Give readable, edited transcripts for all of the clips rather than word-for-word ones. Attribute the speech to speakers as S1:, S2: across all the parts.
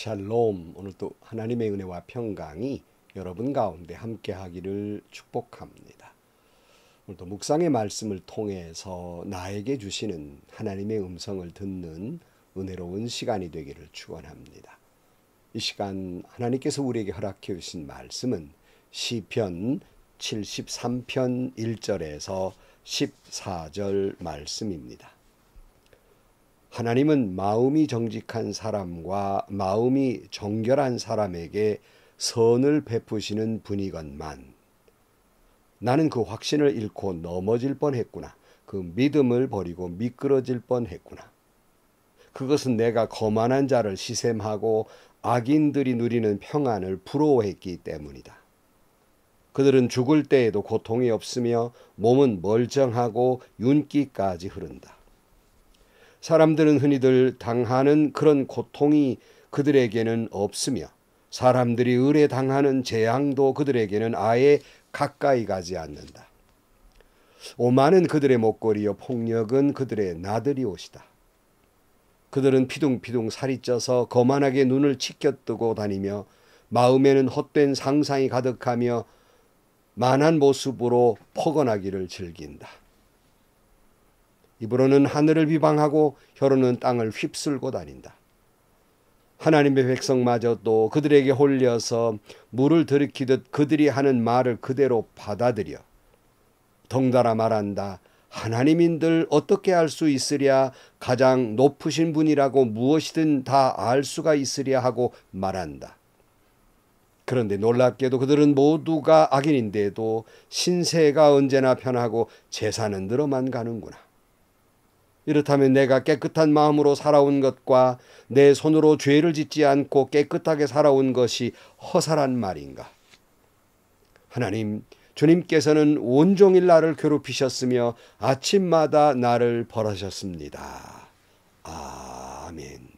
S1: 샬롬. 오늘 또 하나님의 은혜와 평강이 여러분 가운데 함께 하기를 축복합니다. 오늘도 묵상의 말씀을 통해서 나에게 주시는 하나님의 음성을 듣는 은혜로운 시간이 되기를 축원합니다. 이 시간 하나님께서 우리에게 허락해 주신 말씀은 시편 73편 1절에서 14절 말씀입니다. 하나님은 마음이 정직한 사람과 마음이 정결한 사람에게 선을 베푸시는 분이건만 나는 그 확신을 잃고 넘어질 뻔했구나. 그 믿음을 버리고 미끄러질 뻔했구나. 그것은 내가 거만한 자를 시샘하고 악인들이 누리는 평안을 부러워했기 때문이다. 그들은 죽을 때에도 고통이 없으며 몸은 멀쩡하고 윤기까지 흐른다. 사람들은 흔히들 당하는 그런 고통이 그들에게는 없으며 사람들이 을에 당하는 재앙도 그들에게는 아예 가까이 가지 않는다. 오만은 그들의 목걸이요 폭력은 그들의 나들이 옷이다. 그들은 피둥피둥 살이 쪄서 거만하게 눈을 치켜뜨고 다니며 마음에는 헛된 상상이 가득하며 만한 모습으로 포근하기를 즐긴다. 입으로는 하늘을 비방하고 혀로는 땅을 휩쓸고 다닌다. 하나님의 백성마저도 그들에게 홀려서 물을 들이키듯 그들이 하는 말을 그대로 받아들여 덩달아 말한다. 하나님인들 어떻게 알 수 있으랴. 가장 높으신 분이라고 무엇이든 다 알 수가 있으랴 하고 말한다. 그런데 놀랍게도 그들은 모두가 악인인데도 신세가 언제나 편하고 재산은 늘어만 가는구나. 이렇다면 내가 깨끗한 마음으로 살아온 것과 내 손으로 죄를 짓지 않고 깨끗하게 살아온 것이 허살한 말인가? 하나님, 주님께서는 온종일 나를 괴롭히셨으며 아침마다 나를 벌하셨습니다. 아멘.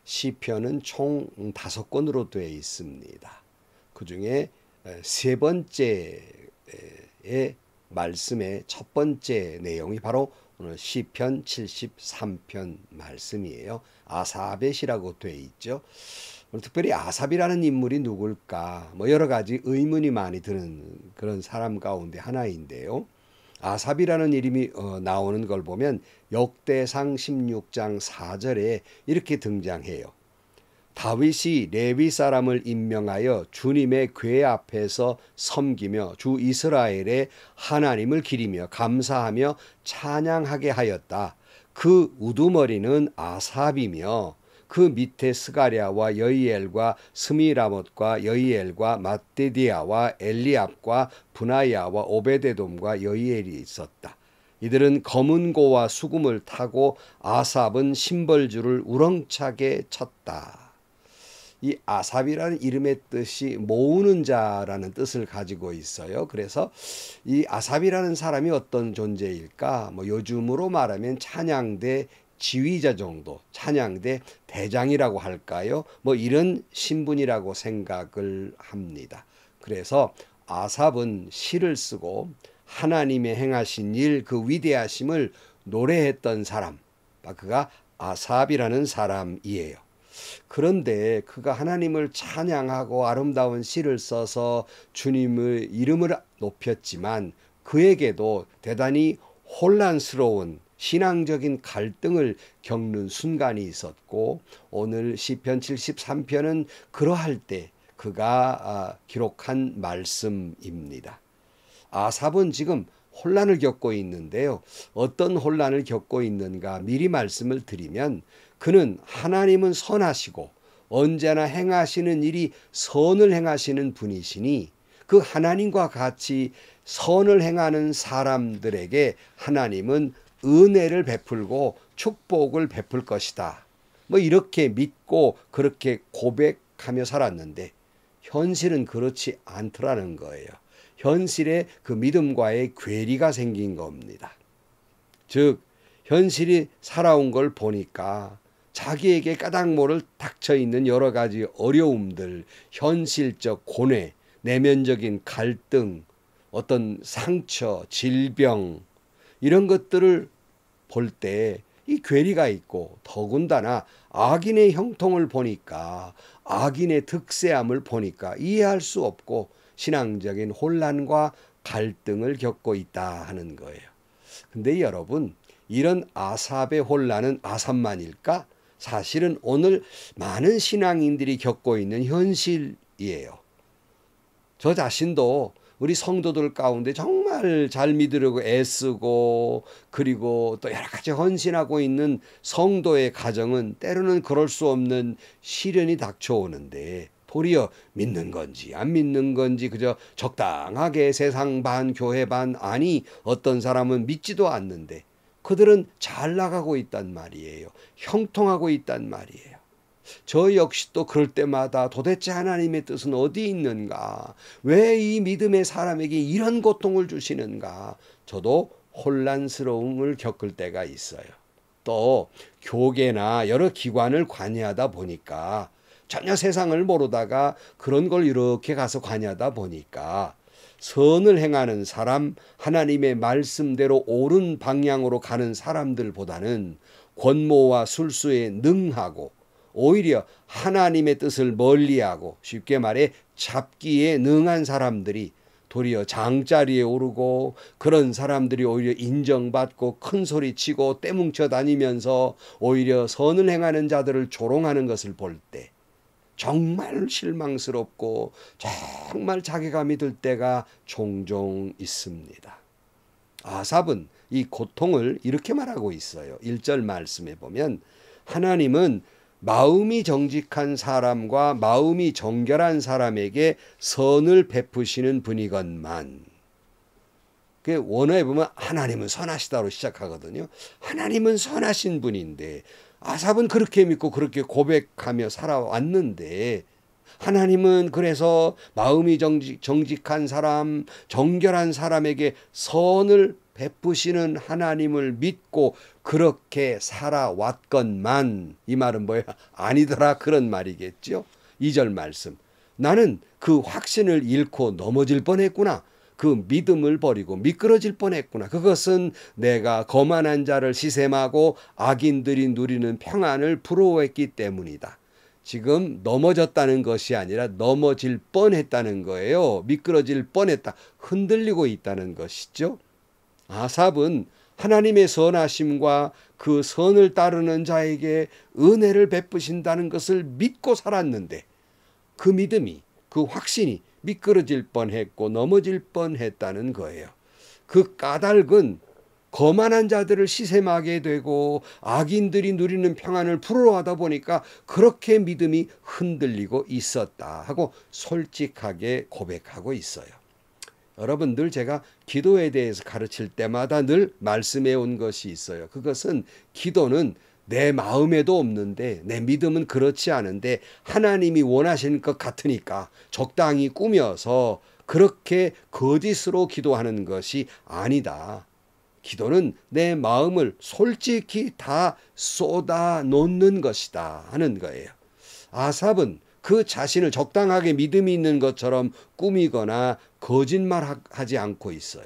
S1: 시편은 총 5권으로 되어 있습니다. 그 중에 세 번째의 말씀의 첫 번째 내용이 바로 오늘 시편 73편 말씀이에요. 아사벳이라고 되어 있죠. 특별히 아삽이라는 인물이 누굴까? 여러 가지 의문이 많이 드는 그런 사람 가운데 하나인데요. 아삽이라는 이름이 나오는 걸 보면 역대상 16장 4절에 이렇게 등장해요. 다윗이 레위 사람을 임명하여 주님의 궤 앞에서 섬기며 주 이스라엘의 하나님을 기리며 감사하며 찬양하게 하였다. 그 우두머리는 아삽이며 그 밑에 스가랴와 여이엘과 스미라못과 여이엘과 맏데디아와 엘리압과 분하야와 오베데돔과 여이엘이 있었다. 이들은 검은 고와 수금을 타고 아삽은 심벌주를 우렁차게 쳤다. 이 아삽이라는 이름의 뜻이 모으는 자라는 뜻을 가지고 있어요. 그래서 이 아삽이라는 사람이 어떤 존재일까? 요즘으로 말하면 찬양대 지휘자 정도, 찬양대 대장이라고 할까요? 이런 신분이라고 생각을 합니다. 그래서 아삽은 시를 쓰고 하나님의 행하신 일, 그 위대하심을 노래했던 사람, 그가 아삽이라는 사람이에요. 그런데 그가 하나님을 찬양하고 아름다운 시를 써서 주님의 이름을 높였지만 그에게도 대단히 혼란스러운 신앙적인 갈등을 겪는 순간이 있었고 오늘 시편 73편은 그러할 때 그가 기록한 말씀입니다. 아삽은 지금 혼란을 겪고 있는데요. 어떤 혼란을 겪고 있는가 미리 말씀을 드리면 그는 하나님은 선하시고 언제나 행하시는 일이 선을 행하시는 분이시니 그 하나님과 같이 선을 행하는 사람들에게 하나님은 은혜를 베풀고 축복을 베풀 것이다. 이렇게 믿고 그렇게 고백하며 살았는데 현실은 그렇지 않더라는 거예요. 현실에 그 믿음과의 괴리가 생긴 겁니다. 즉 현실이 살아온 걸 보니까 자기에게 까닭모를 닥쳐 있는 여러 가지 어려움들, 현실적 고뇌, 내면적인 갈등, 어떤 상처, 질병 이런 것들을 볼 때 이 괴리가 있고 더군다나 악인의 형통을 보니까 악인의 득세함을 보니까 이해할 수 없고 신앙적인 혼란과 갈등을 겪고 있다 하는 거예요. 근데 여러분, 이런 아삽의 혼란은 아삽만일까? 사실은 오늘 많은 신앙인들이 겪고 있는 현실이에요. 저 자신도 우리 성도들 가운데 정말 잘 믿으려고 애쓰고 그리고 또 여러 가지 헌신하고 있는 성도의 가정은 때로는 그럴 수 없는 시련이 닥쳐오는데 도리어 믿는 건지 안 믿는 건지 그저 적당하게 세상 반 교회 반, 아니 어떤 사람은 믿지도 않는데 그들은 잘 나가고 있단 말이에요. 형통하고 있단 말이에요. 저 역시 또 그럴 때마다 도대체 하나님의 뜻은 어디 있는가? 왜 이 믿음의 사람에게 이런 고통을 주시는가? 저도 혼란스러움을 겪을 때가 있어요. 또 교계나 여러 기관을 관여하다 보니까 전혀 세상을 모르다가 그런 걸 이렇게 가서 관여하다 보니까 선을 행하는 사람, 하나님의 말씀대로 옳은 방향으로 가는 사람들보다는 권모와 술수에 능하고 오히려 하나님의 뜻을 멀리하고 쉽게 말해 잡기에 능한 사람들이 도리어 장자리에 오르고 그런 사람들이 오히려 인정받고 큰 소리치고 떼뭉쳐 다니면서 오히려 선을 행하는 자들을 조롱하는 것을 볼 때 정말 실망스럽고 정말 자괴감이 들 때가 종종 있습니다. 아삽은 이 고통을 이렇게 말하고 있어요. 1절 말씀에 보면 하나님은 마음이 정직한 사람과 마음이 정결한 사람에게 선을 베푸시는 분이건만. 그 원어에 보면 하나님은 선하시다로 시작하거든요. 하나님은 선하신 분인데 아삽은 그렇게 믿고 그렇게 고백하며 살아왔는데 하나님은 그래서 마음이 정직한 사람, 정결한 사람에게 선을 베푸시는 하나님을 믿고 그렇게 살아왔건만, 이 말은 뭐야? 아니더라, 그런 말이겠죠. 2절 말씀. 나는 그 확신을 잃고 넘어질 뻔했구나. 그 믿음을 버리고 미끄러질 뻔했구나. 그것은 내가 거만한 자를 시샘하고 악인들이 누리는 평안을 부러워했기 때문이다. 지금 넘어졌다는 것이 아니라 넘어질 뻔했다는 거예요. 미끄러질 뻔했다. 흔들리고 있다는 것이죠. 아삽은 하나님의 선하심과 그 선을 따르는 자에게 은혜를 베푸신다는 것을 믿고 살았는데 그 믿음이, 그 확신이 미끄러질 뻔했고 넘어질 뻔했다는 거예요. 그 까닭은 거만한 자들을 시샘하게 되고 악인들이 누리는 평안을 부러워하다 보니까 그렇게 믿음이 흔들리고 있었다 하고 솔직하게 고백하고 있어요. 여러분들, 제가 기도에 대해서 가르칠 때마다 늘 말씀해 온 것이 있어요. 그것은 기도는 내 마음에도 없는데 내 믿음은 그렇지 않은데 하나님이 원하시는 것 같으니까 적당히 꾸며서 그렇게 거짓으로 기도하는 것이 아니다. 기도는 내 마음을 솔직히 다 쏟아 놓는 것이다 하는 거예요. 아삽은 그 자신을 적당하게 믿음이 있는 것처럼 꾸미거나 거짓말하지 않고 있어요.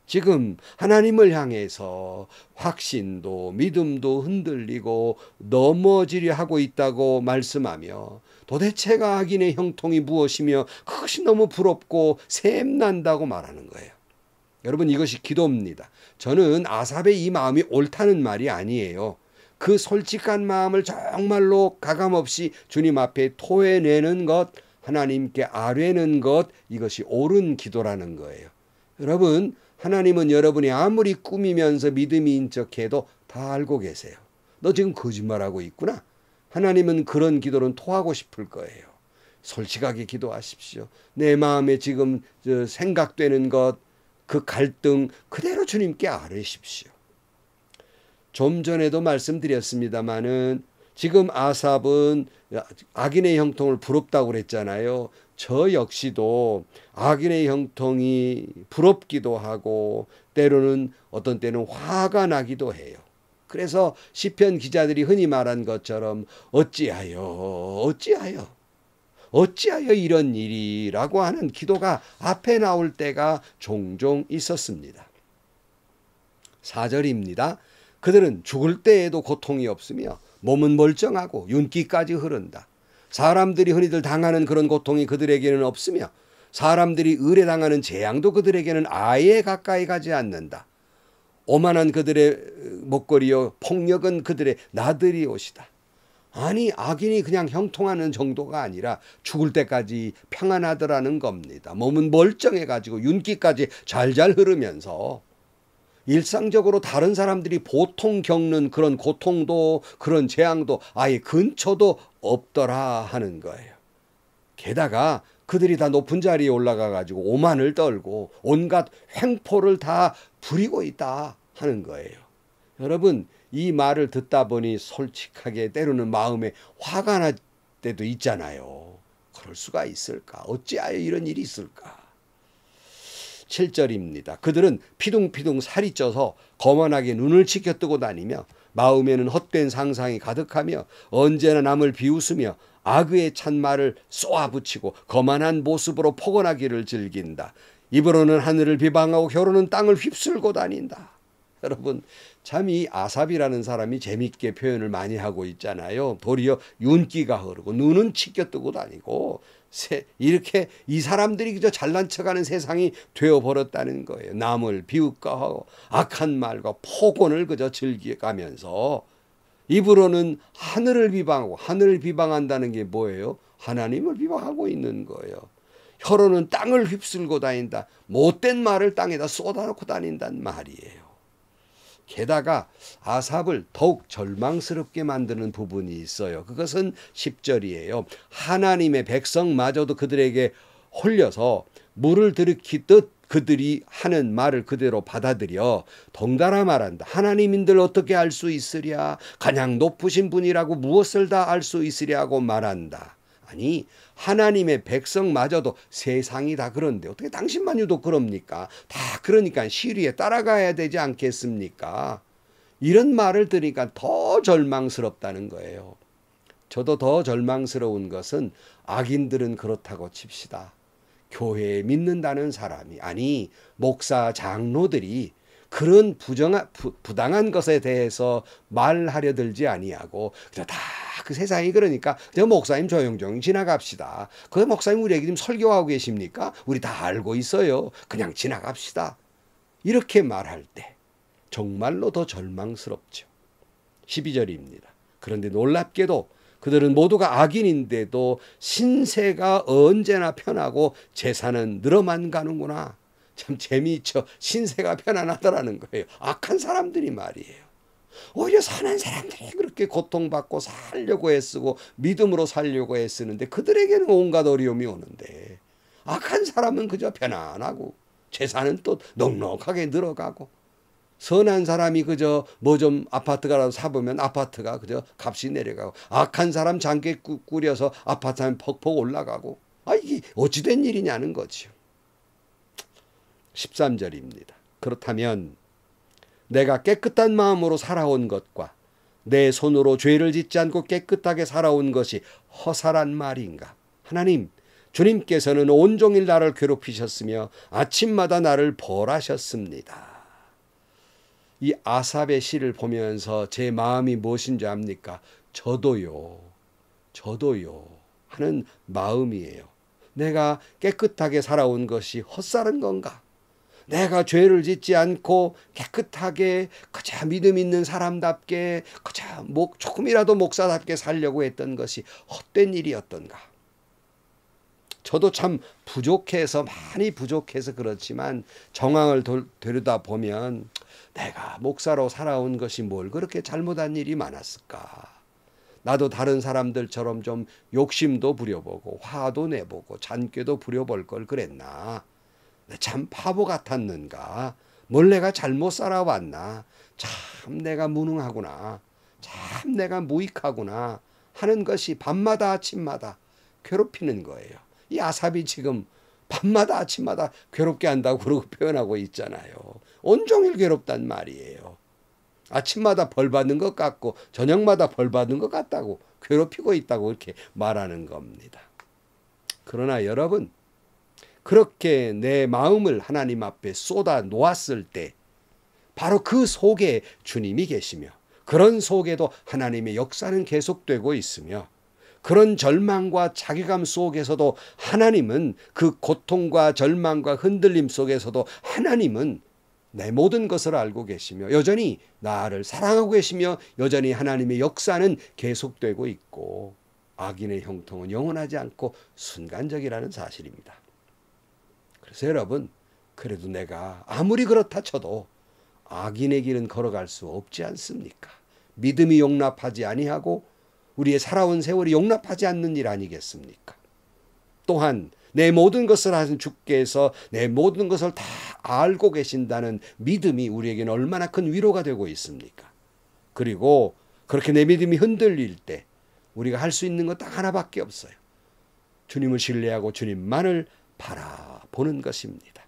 S1: 지금 하나님을 향해서 확신도 믿음도 흔들리고 넘어지려 하고 있다고 말씀하며 도대체가 악인의 형통이 무엇이며 그것이 너무 부럽고 샘난다고 말하는 거예요. 여러분, 이것이 기도입니다. 저는 아삽의 이 마음이 옳다는 말이 아니에요. 그 솔직한 마음을 정말로 가감없이 주님 앞에 토해내는 것, 하나님께 아뢰는 것, 이것이 옳은 기도라는 거예요. 여러분, 하나님은 여러분이 아무리 꾸미면서 믿음이 인척해도 다 알고 계세요. 너 지금 거짓말하고 있구나. 하나님은 그런 기도는 토하고 싶을 거예요. 솔직하게 기도하십시오. 내 마음에 지금 생각되는 것, 그 갈등 그대로 주님께 아뢰십시오. 좀 전에도 말씀드렸습니다마는 지금 아삽은 악인의 형통을 부럽다고 그랬잖아요. 저 역시도 악인의 형통이 부럽기도 하고 때로는 어떤 때는 화가 나기도 해요. 그래서 시편 기자들이 흔히 말한 것처럼 어찌하여 이런 일이라고 하는 기도가 앞에 나올 때가 종종 있었습니다. 4절입니다. 그들은 죽을 때에도 고통이 없으며 몸은 멀쩡하고 윤기까지 흐른다. 사람들이 흔히들 당하는 그런 고통이 그들에게는 없으며 사람들이 의뢰당하는 재앙도 그들에게는 아예 가까이 가지 않는다. 오만한 그들의 목걸이요 폭력은 그들의 나들이 옷이다. 아니 악인이 그냥 형통하는 정도가 아니라 죽을 때까지 평안하더라는 겁니다. 몸은 멀쩡해가지고 윤기까지 잘잘 흐르면서 일상적으로 다른 사람들이 보통 겪는 그런 고통도 그런 재앙도 아예 근처도 없더라 하는 거예요. 게다가 그들이 다 높은 자리에 올라가 가지고 오만을 떨고 온갖 횡포를 다 부리고 있다 하는 거예요. 여러분 이 말을 듣다 보니 솔직하게 때로는 마음에 화가 날 때도 있잖아요. 그럴 수가 있을까? 어찌하여 이런 일이 있을까? 7절입니다. 그들은 피둥피둥 살이 쪄서 거만하게 눈을 치켜뜨고 다니며 마음에는 헛된 상상이 가득하며 언제나 남을 비웃으며 악의에 찬 말을 쏘아붙이고 거만한 모습으로 포근하기를 즐긴다. 입으로는 하늘을 비방하고 혀로는 땅을 휩쓸고 다닌다. 여러분 참 이 아삽이라는 사람이 재밌게 표현을 많이 하고 있잖아요. 도리어 윤기가 흐르고 눈은 치켜뜨고 다니고 이렇게 이 사람들이 그저 잘난 척하는 세상이 되어버렸다는 거예요. 남을 비웃가하고 악한 말과 폭언을 그저 즐겨가면서 입으로는 하늘을 비방하고 하늘을 비방한다는 게 뭐예요? 하나님을 비방하고 있는 거예요. 혀로는 땅을 휩쓸고 다닌다. 못된 말을 땅에다 쏟아놓고 다닌단 말이에요. 게다가 아삽을 더욱 절망스럽게 만드는 부분이 있어요. 그것은 10절이에요. 하나님의 백성마저도 그들에게 홀려서 물을 들이키듯 그들이 하는 말을 그대로 받아들여 덩달아 말한다. 하나님인들 어떻게 알 수 있으랴? 가장 높으신 분이라고 무엇을 다 알 수 있으랴고 말한다. 아니 하나님의 백성마저도 세상이 다 그런데 어떻게 당신만 유독 그럽니까? 다 그러니까 시리에 따라가야 되지 않겠습니까? 이런 말을 들으니까 더 절망스럽다는 거예요. 저도 더 절망스러운 것은 악인들은 그렇다고 칩시다. 교회에 믿는다는 사람이 아니 목사 장로들이 그런 부당한 것에 대해서 말하려 들지 아니하고 그냥 다 그 세상이 그러니까 저 목사님 조용조용 지나갑시다. 그 목사님 우리에게 지금 설교하고 계십니까? 우리 다 알고 있어요. 그냥 지나갑시다. 이렇게 말할 때 정말로 더 절망스럽죠. 12절입니다. 그런데 놀랍게도 그들은 모두가 악인인데도 신세가 언제나 편하고 재산은 늘어만 가는구나. 참 재미있죠. 신세가 편안하더라는 거예요. 악한 사람들이 말이에요. 오히려 선한 사람들이 그렇게 고통받고 살려고 애쓰고 믿음으로 살려고 애쓰는데 그들에게는 온갖 어려움이 오는데 악한 사람은 그저 편안하고 재산은 또 넉넉하게 늘어가고 선한 사람이 그저 뭐 좀 아파트가라도 사보면 아파트가 그저 값이 내려가고 악한 사람 장기 꾸려서 아파트는 퍽퍽 올라가고 이게 어찌된 일이냐는 거죠. 13절입니다. 그렇다면 내가 깨끗한 마음으로 살아온 것과 내 손으로 죄를 짓지 않고 깨끗하게 살아온 것이 허살한 말인가? 하나님, 주님께서는 온종일 나를 괴롭히셨으며 아침마다 나를 벌하셨습니다. 이 아삽의 시를 보면서 제 마음이 무엇인지 압니까? 저도요 하는 마음이에요. 내가 깨끗하게 살아온 것이 헛살은 건가? 내가 죄를 짓지 않고 깨끗하게 그저 믿음 있는 사람답게 그저 조금이라도 목사답게 살려고 했던 것이 헛된 일이었던가? 저도 참 많이 부족해서 그렇지만 정황을 들여다보면 내가 목사로 살아온 것이 뭘 그렇게 잘못한 일이 많았을까? 나도 다른 사람들처럼 좀 욕심도 부려보고 화도 내보고 잔꾀도 부려볼 걸 그랬나? 참 바보 같았는가? 뭘 내가 잘못 살아왔나? 참 내가 무능하구나. 참 내가 무익하구나 하는 것이 밤마다 아침마다 괴롭히는 거예요. 이 아삽이 지금 밤마다 아침마다 괴롭게 한다고 그러고 표현하고 있잖아요. 온종일 괴롭단 말이에요. 아침마다 벌 받는 것 같고 저녁마다 벌 받는 것 같다고 괴롭히고 있다고 이렇게 말하는 겁니다. 그러나 여러분 그렇게 내 마음을 하나님 앞에 쏟아 놓았을 때 바로 그 속에 주님이 계시며 그런 속에도 하나님의 역사는 계속되고 있으며 그런 절망과 자괴감 속에서도 하나님은 그 고통과 절망과 흔들림 속에서도 하나님은 내 모든 것을 알고 계시며 여전히 나를 사랑하고 계시며 여전히 하나님의 역사는 계속되고 있고 악인의 형통은 영원하지 않고 순간적이라는 사실입니다. 그래서 여러분, 그래도 내가 아무리 그렇다 쳐도 악인의 길은 걸어갈 수 없지 않습니까? 믿음이 용납하지 아니하고 우리의 살아온 세월이 용납하지 않는 일 아니겠습니까? 또한 내 모든 것을 하신 주께서 내 모든 것을 다 알고 계신다는 믿음이 우리에게는 얼마나 큰 위로가 되고 있습니까? 그리고 그렇게 내 믿음이 흔들릴 때 우리가 할 수 있는 것 딱 하나밖에 없어요. 주님을 신뢰하고 주님만을 바라보는 것입니다.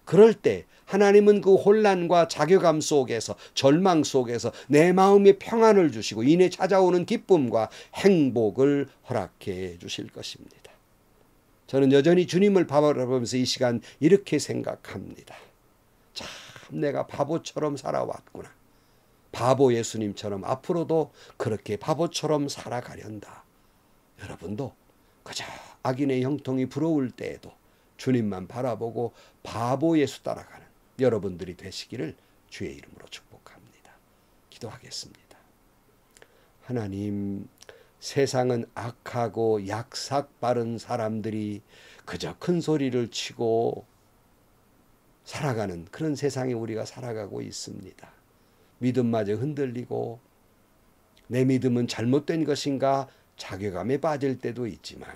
S1: 그럴 때 하나님은 그 혼란과 자괴감 속에서 절망 속에서 내 마음에 평안을 주시고 이내 찾아오는 기쁨과 행복을 허락해 주실 것입니다. 저는 여전히 주님을 바라보면서 이 시간 이렇게 생각합니다. 참 내가 바보처럼 살아왔구나. 바보 예수님처럼 앞으로도 그렇게 바보처럼 살아가련다. 여러분도 그저 악인의 형통이 부러울 때에도 주님만 바라보고 바보 예수 따라가는 여러분들이 되시기를 주의 이름으로 축복합니다. 기도하겠습니다. 하나님, 세상은 악하고 약삭 빠른 사람들이 그저 큰 소리를 치고 살아가는 그런 세상에 우리가 살아가고 있습니다. 믿음마저 흔들리고 내 믿음은 잘못된 것인가 자괴감에 빠질 때도 있지만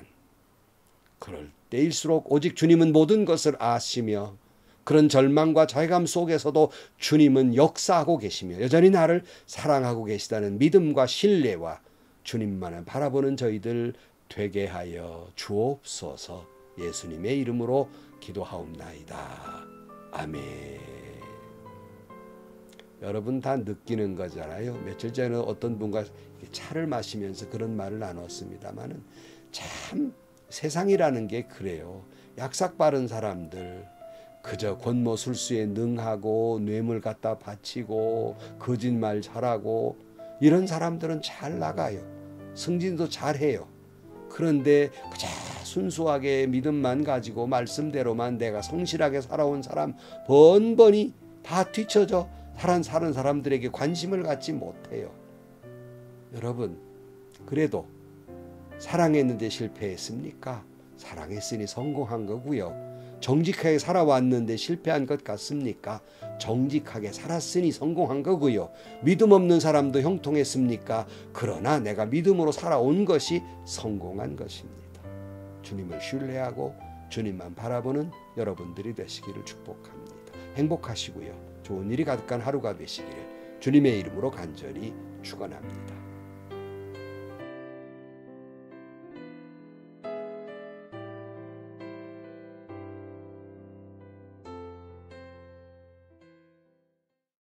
S1: 그럴 때일수록 오직 주님은 모든 것을 아시며 그런 절망과 자괴감 속에서도 주님은 역사하고 계시며 여전히 나를 사랑하고 계시다는 믿음과 신뢰와 주님만을 바라보는 저희들 되게 하여 주옵소서. 예수님의 이름으로 기도하옵나이다. 아멘. 여러분 다 느끼는 거잖아요. 며칠 전에 어떤 분과 차를 마시면서 그런 말을 나눴습니다마는 참 세상이라는 게 그래요. 약삭 빠른 사람들, 그저 권모술수에 능하고 뇌물 갖다 바치고 거짓말 잘하고 이런 사람들은 잘 나가요. 승진도 잘해요. 그런데 그저 순수하게 믿음만 가지고 말씀대로만 내가 성실하게 살아온 사람 번번이 다 뒤쳐져 사는 사람들에게 관심을 갖지 못해요. 여러분, 그래도 사랑했는데 실패했습니까? 사랑했으니 성공한 거고요. 정직하게 살아왔는데 실패한 것 같습니까? 정직하게 살았으니 성공한 거고요. 믿음 없는 사람도 형통했습니까? 그러나 내가 믿음으로 살아온 것이 성공한 것입니다. 주님을 신뢰하고 주님만 바라보는 여러분들이 되시기를 축복합니다. 행복하시고요. 좋은 일이 가득한 하루가 되시기를 주님의 이름으로 간절히 축원합니다.